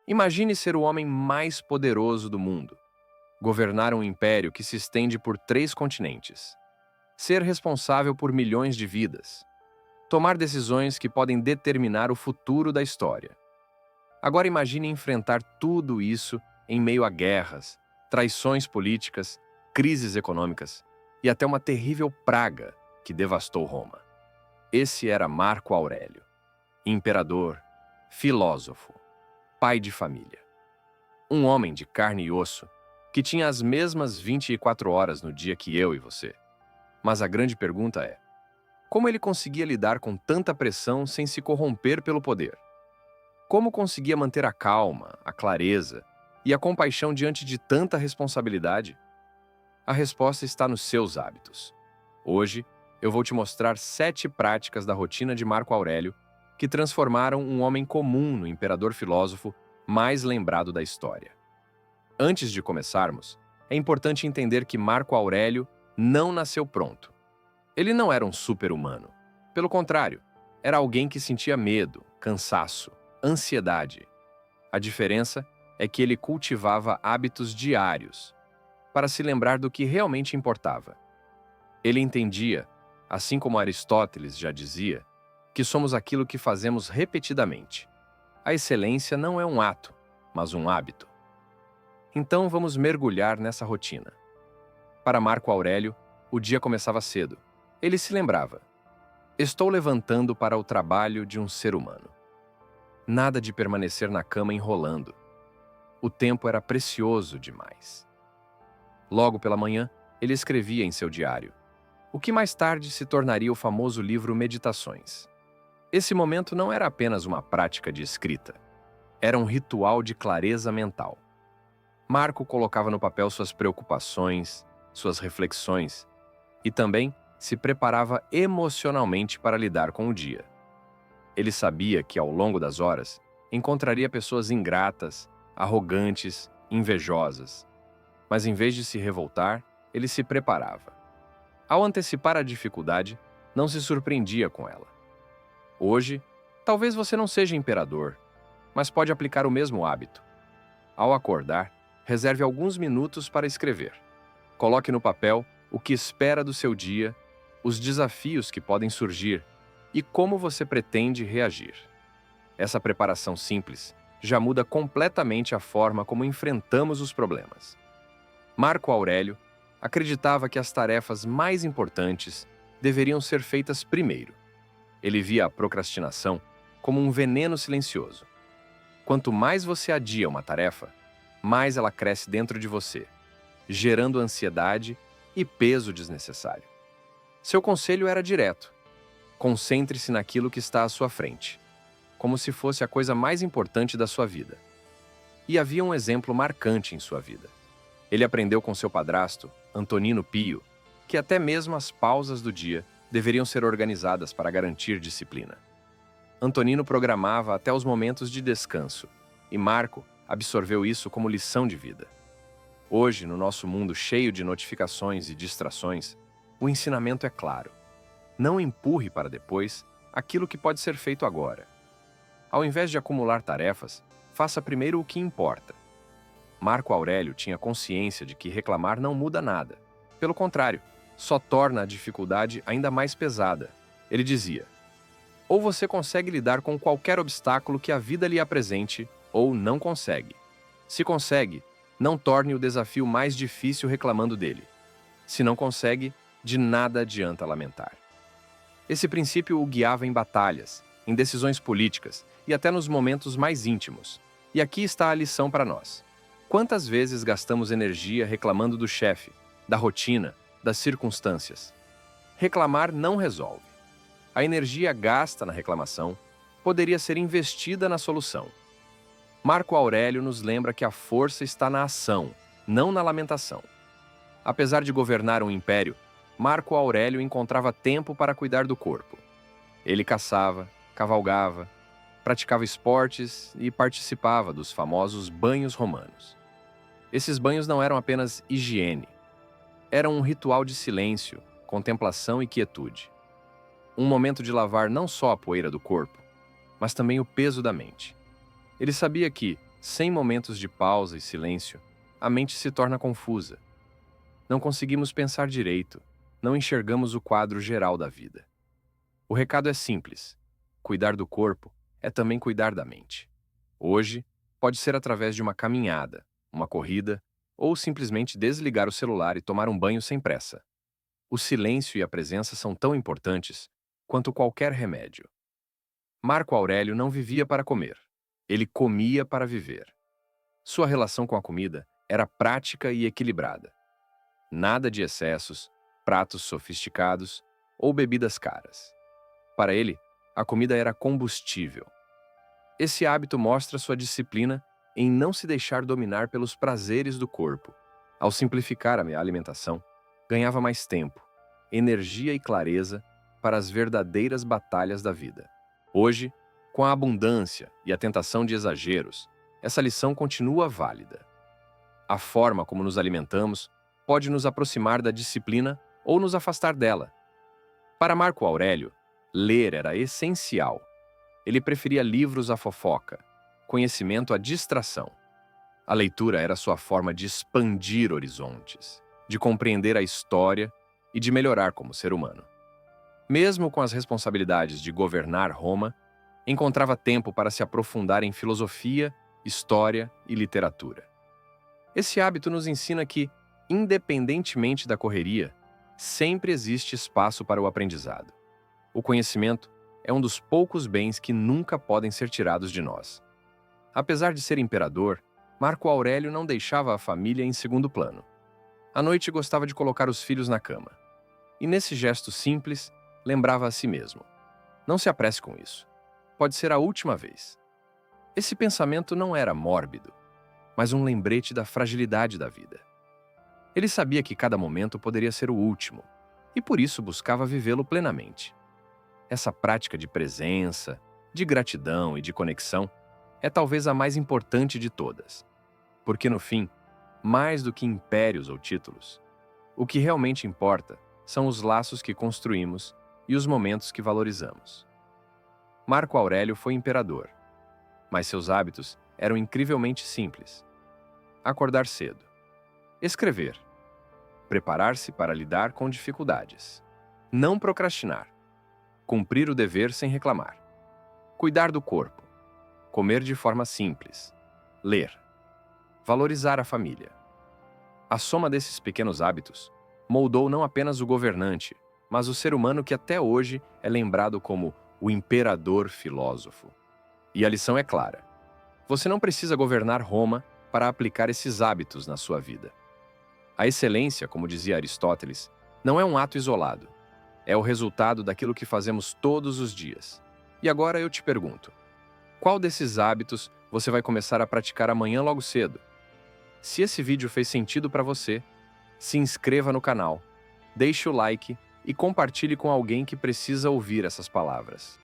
Imagine ser o homem mais poderoso do mundo, governar um império que se estende por 3 continentes, ser responsável por milhões de vidas, tomar decisões que podem determinar o futuro da história. Agora imagine enfrentar tudo isso em meio a guerras, traições políticas, crises econômicas e até uma terrível praga que devastou Roma. Esse era Marco Aurélio, imperador, filósofo, pai de família. Um homem de carne e osso que tinha as mesmas 24 horas no dia que eu e você. Mas a grande pergunta é: como ele conseguia lidar com tanta pressão sem se corromper pelo poder? Como conseguia manter a calma, a clareza e a compaixão diante de tanta responsabilidade? A resposta está nos seus hábitos. Hoje, eu vou te mostrar 7 práticas da rotina de Marco Aurélio que transformaram um homem comum no imperador filósofo mais lembrado da história. Antes de começarmos, é importante entender que Marco Aurélio não nasceu pronto. Ele não era um super-humano. Pelo contrário, era alguém que sentia medo, cansaço, ansiedade. A diferença é que ele cultivava hábitos diários para se lembrar do que realmente importava. Ele entendia, assim como Aristóteles já dizia, que somos aquilo que fazemos repetidamente. A excelência não é um ato, mas um hábito. Então vamos mergulhar nessa rotina. Para Marco Aurélio, o dia começava cedo. Ele se lembrava: estou levantando para o trabalho de um ser humano. Nada de permanecer na cama enrolando. O tempo era precioso demais. Logo pela manhã, ele escrevia em seu diário, o que mais tarde se tornaria o famoso livro Meditações. Esse momento não era apenas uma prática de escrita, era um ritual de clareza mental. Marco colocava no papel suas preocupações, suas reflexões e também se preparava emocionalmente para lidar com o dia. Ele sabia que, ao longo das horas, encontraria pessoas ingratas, arrogantes, invejosas. Mas, em vez de se revoltar, ele se preparava. Ao antecipar a dificuldade, não se surpreendia com ela. Hoje, talvez você não seja imperador, mas pode aplicar o mesmo hábito. Ao acordar, reserve alguns minutos para escrever. Coloque no papel o que espera do seu dia, os desafios que podem surgir e como você pretende reagir. Essa preparação simples já muda completamente a forma como enfrentamos os problemas. Marco Aurélio acreditava que as tarefas mais importantes deveriam ser feitas primeiro. Ele via a procrastinação como um veneno silencioso. Quanto mais você adia uma tarefa, mais ela cresce dentro de você, gerando ansiedade e peso desnecessário. Seu conselho era direto: concentre-se naquilo que está à sua frente, como se fosse a coisa mais importante da sua vida. E havia um exemplo marcante em sua vida. Ele aprendeu com seu padrasto, Antonino Pio, que até mesmo as pausas do dia deveriam ser organizadas para garantir disciplina. Antonino programava até os momentos de descanso, e Marco absorveu isso como lição de vida. Hoje, no nosso mundo cheio de notificações e distrações, o ensinamento é claro: não empurre para depois aquilo que pode ser feito agora. Ao invés de acumular tarefas, faça primeiro o que importa. Marco Aurélio tinha consciência de que reclamar não muda nada. Pelo contrário, só torna a dificuldade ainda mais pesada. Ele dizia: ou você consegue lidar com qualquer obstáculo que a vida lhe apresente, ou não consegue. Se consegue, não torne o desafio mais difícil reclamando dele. Se não consegue, de nada adianta lamentar. Esse princípio o guiava em batalhas, em decisões políticas e até nos momentos mais íntimos. E aqui está a lição para nós. Quantas vezes gastamos energia reclamando do chefe, da rotina, das circunstâncias? Reclamar não resolve. A energia gasta na reclamação poderia ser investida na solução. Marco Aurélio nos lembra que a força está na ação, não na lamentação. Apesar de governar um império, Marco Aurélio encontrava tempo para cuidar do corpo. Ele caçava, cavalgava, praticava esportes e participava dos famosos banhos romanos. Esses banhos não eram apenas higiene, eram um ritual de silêncio, contemplação e quietude. Um momento de lavar não só a poeira do corpo, mas também o peso da mente. Ele sabia que, Sem momentos de pausa e silêncio, a mente se torna confusa. Não conseguimos pensar direito, não enxergamos o quadro geral da vida. O recado é simples: cuidar do corpo é também cuidar da mente. Hoje, pode ser através de uma caminhada, uma corrida, ou simplesmente desligar o celular e tomar um banho sem pressa. O silêncio e a presença são tão importantes quanto qualquer remédio. Marco Aurélio não vivia para comer. Ele comia para viver. Sua relação com a comida era prática e equilibrada. Nada de excessos, pratos sofisticados ou bebidas caras. Para ele, a comida era combustível. Esse hábito mostra sua disciplina em não se deixar dominar pelos prazeres do corpo. Ao simplificar a alimentação, ganhava mais tempo, energia e clareza para as verdadeiras batalhas da vida. Hoje, com a abundância e a tentação de exageros, essa lição continua válida. A forma como nos alimentamos pode nos aproximar da disciplina ou nos afastar dela. Para Marco Aurélio, ler era essencial. Ele preferia livros à fofoca, conhecimento à distração. A leitura era sua forma de expandir horizontes, de compreender a história e de melhorar como ser humano. Mesmo com as responsabilidades de governar Roma, encontrava tempo para se aprofundar em filosofia, história e literatura. Esse hábito nos ensina que, independentemente da correria, sempre existe espaço para o aprendizado. O conhecimento é um dos poucos bens que nunca podem ser tirados de nós. Apesar de ser imperador, Marco Aurélio não deixava a família em segundo plano. À noite gostava de colocar os filhos na cama. E nesse gesto simples, lembrava a si mesmo: não se apresse com isso. Pode ser a última vez. Esse pensamento não era mórbido, mas um lembrete da fragilidade da vida. Ele sabia que cada momento poderia ser o último, e por isso buscava vivê-lo plenamente. Essa prática de presença, de gratidão e de conexão é talvez a mais importante de todas. Porque no fim, mais do que impérios ou títulos, o que realmente importa são os laços que construímos e os momentos que valorizamos. Marco Aurélio foi imperador, mas seus hábitos eram incrivelmente simples. Acordar cedo. Escrever. Preparar-se para lidar com dificuldades. Não procrastinar. Cumprir o dever sem reclamar. Cuidar do corpo. Comer de forma simples. Ler. Valorizar a família. A soma desses pequenos hábitos moldou não apenas o governante, mas o ser humano que até hoje é lembrado como o imperador filósofo. E a lição é clara: você não precisa governar Roma para aplicar esses hábitos na sua vida. A excelência, como dizia Aristóteles, não é um ato isolado. É o resultado daquilo que fazemos todos os dias. E agora eu te pergunto: qual desses hábitos você vai começar a praticar amanhã logo cedo? Se esse vídeo fez sentido para você, se inscreva no canal, deixe o like e compartilhe com alguém que precisa ouvir essas palavras.